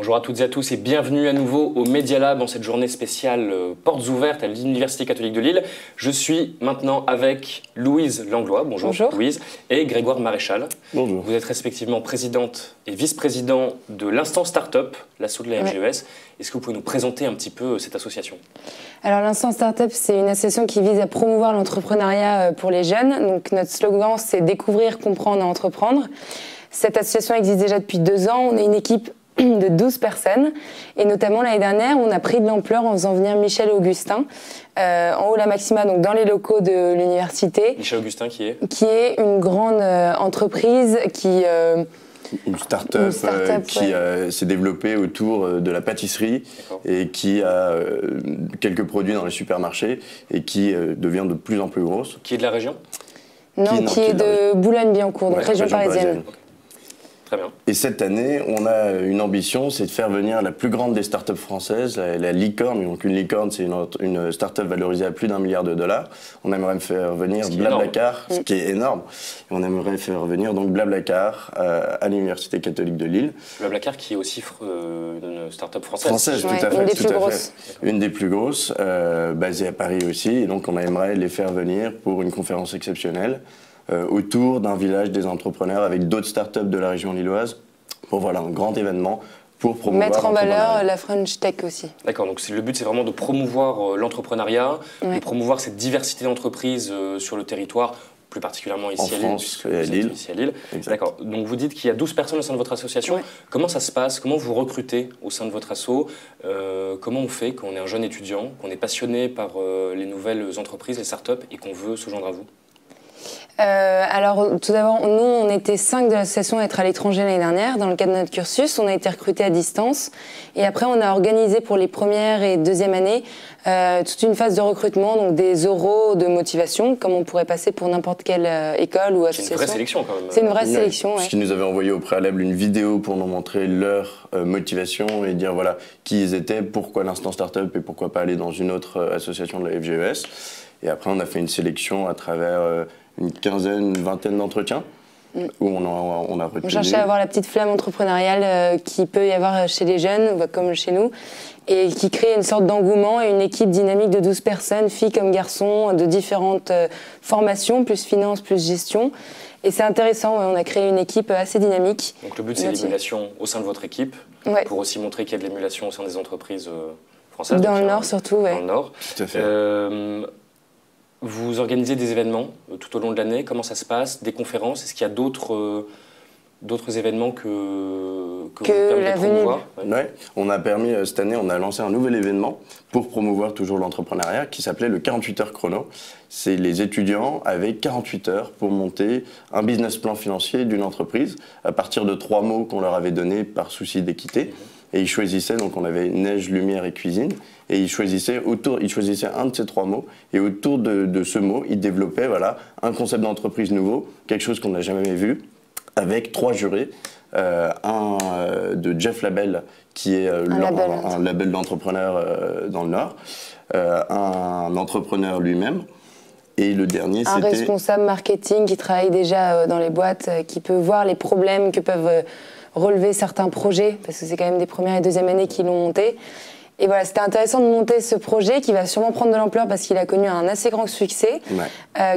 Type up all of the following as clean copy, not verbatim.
Bonjour à toutes et à tous et bienvenue à nouveau au Media Lab en cette journée spéciale Portes ouvertes à l'Université catholique de Lille. Je suis maintenant avec Louise Langlois, bonjour. Louise, et Grégoire Maréchal. Bonjour. Vous êtes respectivement présidente et vice-président de l'Instant Startup, l'asso de la FGES. Ouais. Est-ce que vous pouvez nous présenter un petit peu cette association? Alors l'Instant Startup, c'est une association qui vise à promouvoir l'entrepreneuriat pour les jeunes. Donc notre slogan, c'est découvrir, comprendre et entreprendre. Cette association existe déjà depuis 2 ans. On est une équipe de 12 personnes et notamment l'année dernière on a pris de l'ampleur en faisant venir Michel Augustin en haut la Maxima, donc dans les locaux de l'université. Michel Augustin qui est une grande entreprise qui une start-up qui s'est développée autour de la pâtisserie et qui a quelques produits dans les supermarchés et qui devient de plus en plus grosse. Qui est de la région? Non, qui est de Boulogne-Billancourt, donc région parisienne. Très bien. Et cette année, on a une ambition, c'est de faire venir la plus grande des startups françaises, la licorne. Donc une licorne, c'est une startup valorisée à plus d'1 milliard de dollars. On aimerait faire venir Blablacar, ce qui est énorme. Et on aimerait faire venir donc Blablacar à l'Université catholique de Lille. Blablacar qui est aussi une startup française. Tout à fait. Une des plus grosses. Une des plus grosses, basée à Paris aussi. Et donc on aimerait les faire venir pour une conférence exceptionnelle. Autour d'un village des entrepreneurs avec d'autres startups de la région lilloise pour un grand événement pour promouvoir mettre en valeur la French Tech aussi. D'accord, donc le but c'est vraiment de promouvoir l'entrepreneuriat, de promouvoir cette diversité d'entreprises sur le territoire, plus particulièrement ici à Lille. D'accord, donc vous dites qu'il y a 12 personnes au sein de votre association. Comment ça se passe? Comment vous recrutez au sein de votre asso? Comment on fait quand on est un jeune étudiant, qu'on est passionné par les nouvelles entreprises, les startups et qu'on veut se joindre à vous? Alors tout d'abord, nous on était 5 de l'association à être à l'étranger l'année dernière dans le cadre de notre cursus. On a été recrutés à distance et après on a organisé pour les premières et deuxième années toute une phase de recrutement, donc des oraux de motivation comme on pourrait passer pour n'importe quelle école ou association. C'est une vraie sélection quand même. C'est une vraie sélection, Parce qu'ils nous avaient envoyé au préalable une vidéo pour nous montrer leur motivation et dire voilà qui ils étaient, pourquoi l'Instant Startup et pourquoi pas aller dans une autre association de la FGES. Et après on a fait une sélection à travers une quinzaine, une vingtaine d'entretiens où on a retenu. On cherchait à avoir la petite flamme entrepreneuriale qui peut y avoir chez les jeunes, comme chez nous, et qui crée une sorte d'engouement et une équipe dynamique de 12 personnes, filles comme garçons, de différentes formations, plus finance, plus gestion. Et c'est intéressant, on a créé une équipe assez dynamique. Donc le but c'est l'émulation au sein de votre équipe, pour aussi montrer qu'il y a de l'émulation au sein des entreprises françaises. Dans le Nord surtout, Dans le Nord. Tout à fait. Vous organisez des événements tout au long de l'année, comment ça se passe? Des conférences? Est-ce qu'il y a d'autres événements que vous permettez de promouvoir? Ouais. On a permis, cette année, on a lancé un nouvel événement pour promouvoir toujours l'entrepreneuriat qui s'appelait le 48 heures chrono. C'est les étudiants avaient 48 heures pour monter un business plan financier d'une entreprise à partir de 3 mots qu'on leur avait donnés par souci d'équité. Et ils choisissaient, donc on avait neige, lumière et cuisine, et ils choisissaient un de ces 3 mots, et autour de ce mot, ils développaient un concept d'entreprise nouveau, quelque chose qu'on n'a jamais vu, avec 3 jurés, un de Jeff Label, qui est un label d'entrepreneur dans le Nord, un entrepreneur lui-même, et le dernier, c'était... Un responsable marketing qui travaille déjà dans les boîtes, qui peut voir les problèmes que peuvent relever certains projets, parce que c'est quand même des premières et deuxième années qui l'ont monté. Et voilà, c'était intéressant de monter ce projet qui va sûrement prendre de l'ampleur parce qu'il a connu un assez grand succès,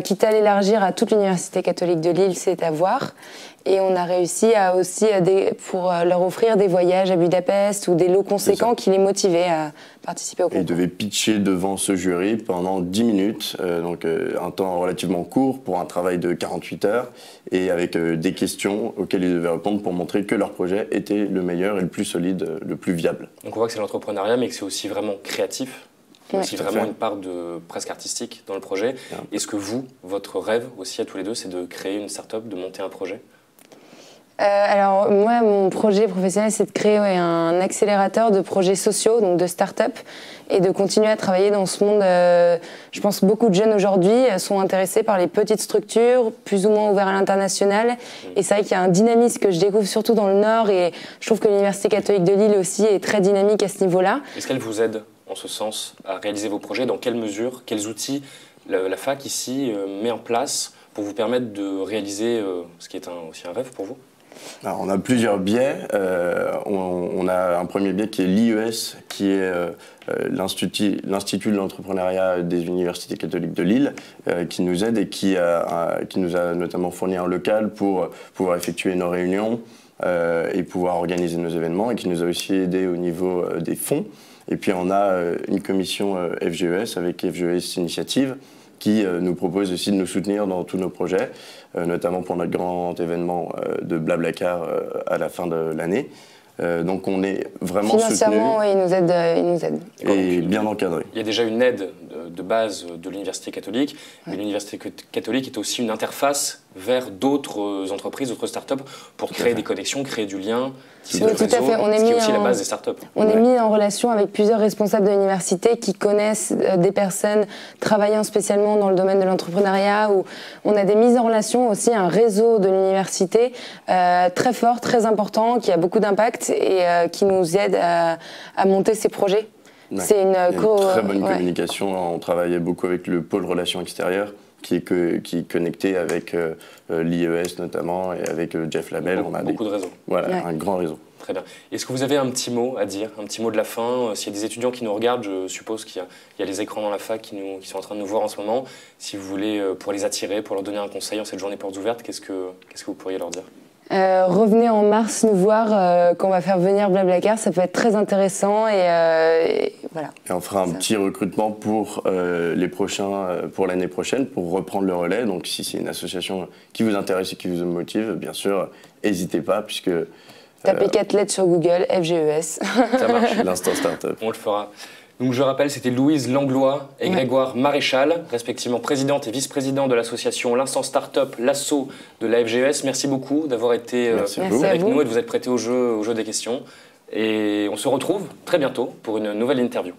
quitte à l'élargir à toute l'Université catholique de Lille, c'est à voir. Et on a réussi pour leur offrir des voyages à Budapest ou des lots conséquents qui les motivaient à participer au concours. Ils devaient pitcher devant ce jury pendant 10 minutes, donc un temps relativement court pour un travail de 48 heures, et avec des questions auxquelles ils devaient répondre pour montrer que leur projet était le meilleur et le plus solide, le plus viable. Donc on voit que c'est l'entrepreneuriat, mais que c'est aussi vraiment créatif. Il y a aussi vraiment une part de presque artistique dans le projet. Est-ce que votre rêve aussi à tous les deux, c'est de créer une start-up, de monter un projet? Alors moi, mon projet professionnel, c'est de créer un accélérateur de projets sociaux, donc de start-up, et de continuer à travailler dans ce monde. Je pense que beaucoup de jeunes aujourd'hui sont intéressés par les petites structures, plus ou moins ouvertes à l'international. Et c'est vrai qu'il y a un dynamisme que je découvre surtout dans le Nord, et je trouve que l'Université catholique de Lille aussi est très dynamique à ce niveau-là. Est-ce qu'elle vous aide en ce sens à réaliser vos projets? Dans quelle mesure, quels outils la fac ici met en place pour vous permettre de réaliser ce qui est aussi un rêve pour vous? Alors, on a plusieurs biais. On a un premier biais qui est l'IES, qui est l'Institut de l'entrepreneuriat des universités catholiques de Lille, qui nous aide et qui nous a notamment fourni un local pour pouvoir effectuer nos réunions et pouvoir organiser nos événements, et qui nous a aussi aidé au niveau des fonds. Et puis on a une commission FGES avec FGES Initiative, qui nous propose aussi de nous soutenir dans tous nos projets, notamment pour notre grand événement de Blablacar à la fin de l'année. Donc on est vraiment soutenu. Financièrement, oui, il nous aide. Et bien encadré. Il y a déjà une aide de base de l'Université catholique, mais l'Université catholique est aussi une interface vers d'autres entreprises, d'autres startups, pour créer des connexions, créer du lien, oui, tout à fait. Ce qui est aussi la base des startups. On est mis en relation avec plusieurs responsables de l'université qui connaissent des personnes travaillant spécialement dans le domaine de l'entrepreneuriat, où on a des mises en relation aussi, un réseau de l'université très fort, très important, qui a beaucoup d'impact et qui nous aide à monter ces projets. Ouais. C'est une très bonne communication. On travaillait beaucoup avec le pôle relations extérieures, qui est connecté avec l'IES notamment, et avec Jeff Labelle. On a beaucoup de réseaux. Voilà, un grand réseau. Très bien. Est-ce que vous avez un petit mot à dire, un petit mot de la fin? S'il y a des étudiants qui nous regardent, je suppose qu'il y a les écrans dans la fac qui sont en train de nous voir en ce moment. Si vous voulez, pour les attirer, pour leur donner un conseil en cette journée portes ouvertes, qu'est-ce que vous pourriez leur dire? Revenez en mars nous voir quand on va faire venir Blablacar, ça peut être très intéressant et voilà. Et on fera un petit recrutement pour pour l'année prochaine, pour reprendre le relais. Donc si c'est une association qui vous intéresse et qui vous motive, bien sûr, n'hésitez pas, puisque... Tapez 4 lettres sur Google, FGES. Ça marche. L'instant startup. On le fera. Donc je rappelle, c'était Louise Langlois et Grégoire Maréchal, respectivement présidente et vice-président de l'association L'Instant Startup, l'asso de la FGES. Merci beaucoup d'avoir été avec nous et de vous être prêté au jeu des questions. Et on se retrouve très bientôt pour une nouvelle interview.